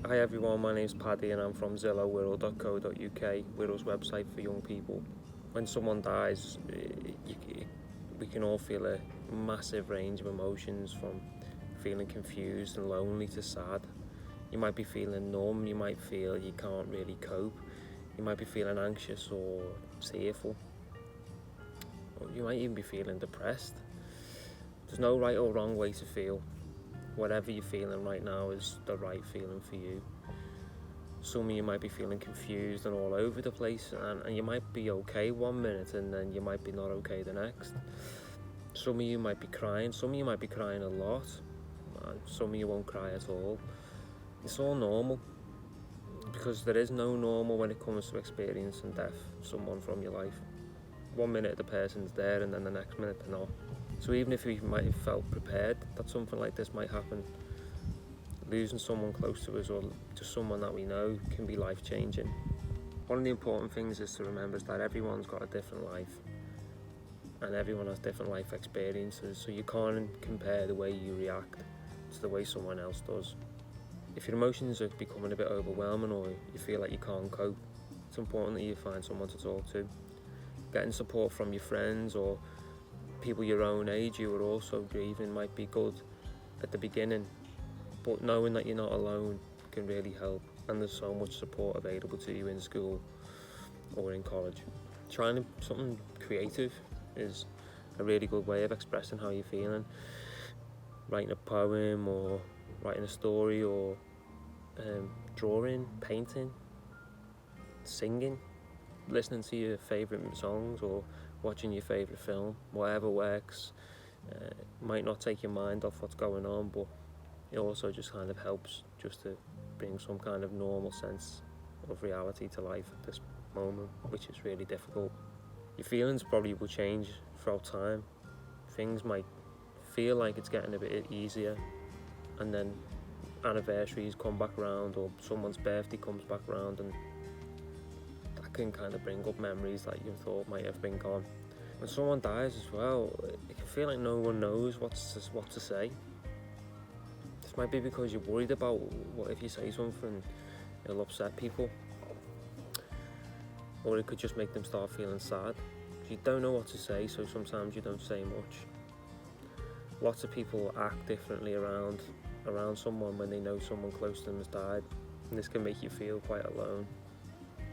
Hi everyone, my name's Paddy and I'm from Wirral.co.uk, Wirral's website for young people. When someone dies, we can all feel a massive range of emotions, from feeling confused and lonely to sad. You might be feeling numb, you might feel you can't really cope, you might be feeling anxious or tearful, or you might even be feeling depressed. There's no right or wrong way to feel. Whatever you're feeling right now is the right feeling for you. Some of you might be feeling confused and all over the place, and you might be okay one minute and then you might be not okay the next. Some of you might be crying, some of you might be crying a lot, and some of you won't cry at all. It's all normal, because there is no normal when it comes to experiencing death, someone from your life. One minute the person's there and then the next minute they're not. So even if we might have felt prepared that something like this might happen, losing someone close to us or just someone that we know can be life-changing. One of the important things is to remember is that everyone's got a different life and everyone has different life experiences, so you can't compare the way you react to the way someone else does. If your emotions are becoming a bit overwhelming or you feel like you can't cope, it's important that you find someone to talk to. Getting support from your friends or people your own age who are also grieving might be good at the beginning, but knowing that you're not alone can really help, and there's so much support available to you in school or in college. Trying something creative is a really good way of expressing how you're feeling. Writing a poem or writing a story or drawing, painting, singing, listening to your favourite songs or watching your favourite film, whatever works. Might not take your mind off what's going on, but it also just kind of helps just to bring some kind of normal sense of reality to life at this moment, which is really difficult. Your feelings probably will change throughout time. Things might feel like it's getting a bit easier, and then anniversaries come back around or someone's birthday comes back around, and that can kind of bring up memories that you thought might have been gone. When someone dies as well, it can feel like no one knows what to say. This might be because you're worried about what if you say something, it'll upset people, or it could just make them start feeling sad. You don't know what to say, so sometimes you don't say much. Lots of people act differently around someone when they know someone close to them has died, and this can make you feel quite alone.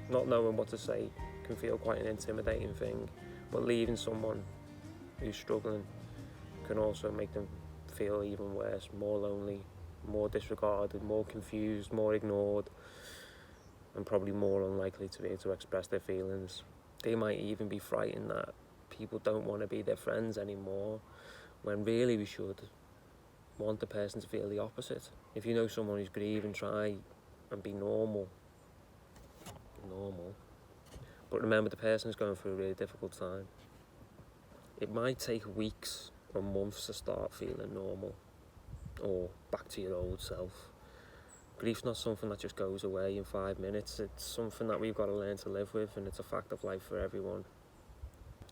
Not knowing what to say can feel quite an intimidating thing, but leaving someone who's struggling can also make them feel even worse, more lonely, more disregarded, more confused, more ignored, and probably more unlikely to be able to express their feelings. They might even be frightened that people don't want to be their friends anymore, when really we should want the person to feel the opposite. If you know someone who's grieving, try and be normal. But remember, the person is going through a really difficult time. It might take weeks or months to start feeling normal or back to your old self. Grief's not something that just goes away in 5 minutes. It's something that we've got to learn to live with, and it's a fact of life for everyone.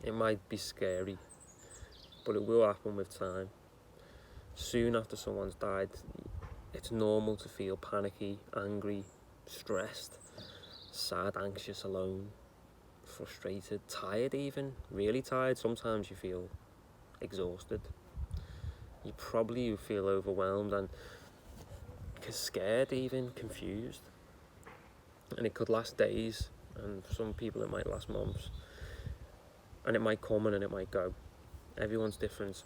It might be scary, but it will happen with time. Soon after someone's died, it's normal to feel panicky, angry, stressed, sad, anxious, alone, frustrated, tired even, really tired. Sometimes you feel exhausted. You probably feel overwhelmed and scared, even confused. And it could last days, and for some people it might last months. And it might come and it might go. Everyone's different.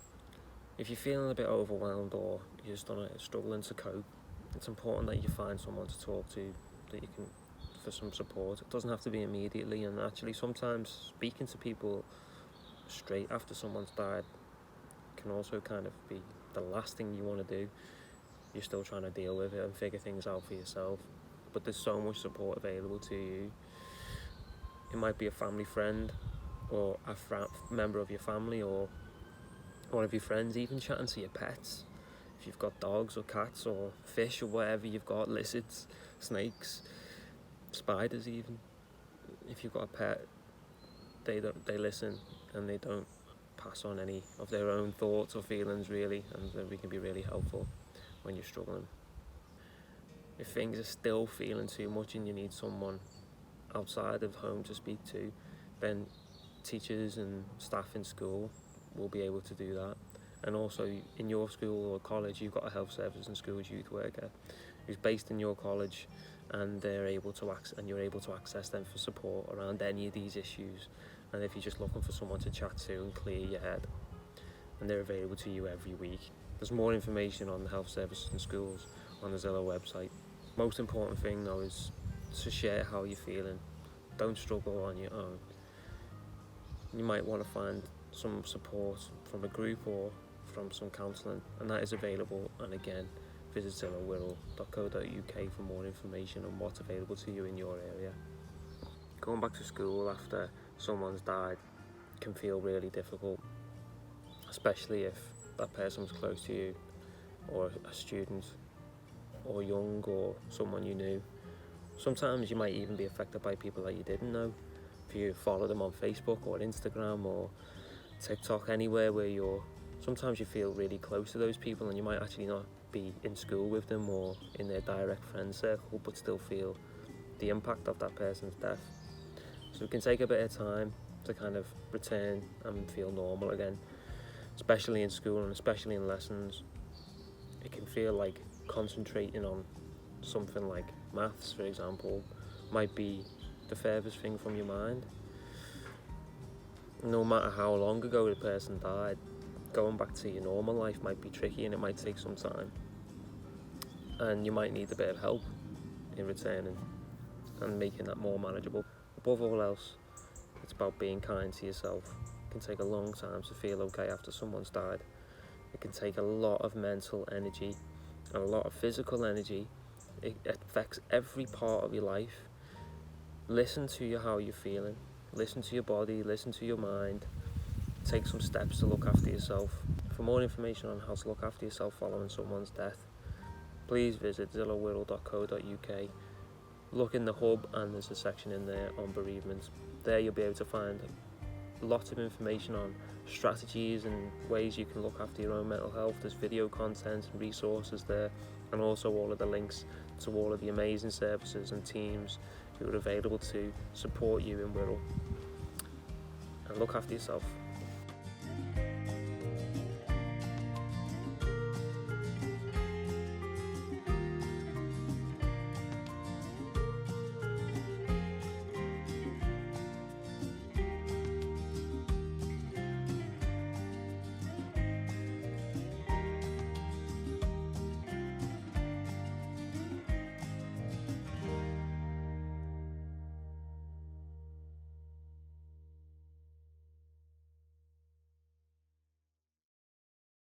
If you're feeling a bit overwhelmed or you're just struggling to cope, it's important that you find someone to talk to, that you can, for some support. It doesn't have to be immediately, and actually sometimes speaking to people straight after someone's died can also kind of be the last thing you want to do. You're still trying to deal with it and figure things out for yourself, but there's so much support available to you. It might be a family friend or a member of your family or one of your friends, even chatting to your pets. If you've got dogs or cats or fish or whatever you've got, lizards, snakes, spiders even. If you've got a pet, they listen and they don't pass on any of their own thoughts or feelings really, and we can be really helpful when you're struggling. If things are still feeling too much and you need someone outside of home to speak to, then teachers and staff in school will be able to do that. And also in your school or college, you've got a health services and schools youth worker who's based in your college, and you're able to access them for support around any of these issues. And if you're just looking for someone to chat to and clear your head, and they're available to you every week. There's more information on the health services and schools on the Zillow website. Most important thing though is to share how you're feeling. Don't struggle on your own. You might want to find some support from a group or from some counselling, and that is available. And again, visit zillowwirral.co.uk for more information on what's available to you in your area. Going back to school after someone's died can feel really difficult, especially if that person was close to you, or a student, or young, or someone you knew. Sometimes you might even be affected by people that you didn't know. If you follow them on Facebook or Instagram or TikTok, anywhere where sometimes you feel really close to those people, and you might actually not be in school with them or in their direct friend circle, but still feel the impact of that person's death. So it can take a bit of time to kind of return and feel normal again, especially in school and especially in lessons. It can feel like concentrating on something like maths, for example, might be the furthest thing from your mind. No matter how long ago the person died, going back to your normal life might be tricky, and it might take some time, and you might need a bit of help in returning and making that more manageable. Above all else, it's about being kind to yourself. It can take a long time to feel okay after someone's died. It can take a lot of mental energy and a lot of physical energy. It affects every part of your life. Listen to how you're feeling. Listen to your body, listen to your mind. Take some steps to look after yourself. For more information on how to look after yourself following someone's death, please visit zillowwirral.co.uk. Look in the hub, and there's a section in there on bereavement. There you'll be able to find lots of information on strategies and ways you can look after your own mental health. There's video content and resources there, and also all of the links to all of the amazing services and teams who are available to support you in Wirral. And look after yourself.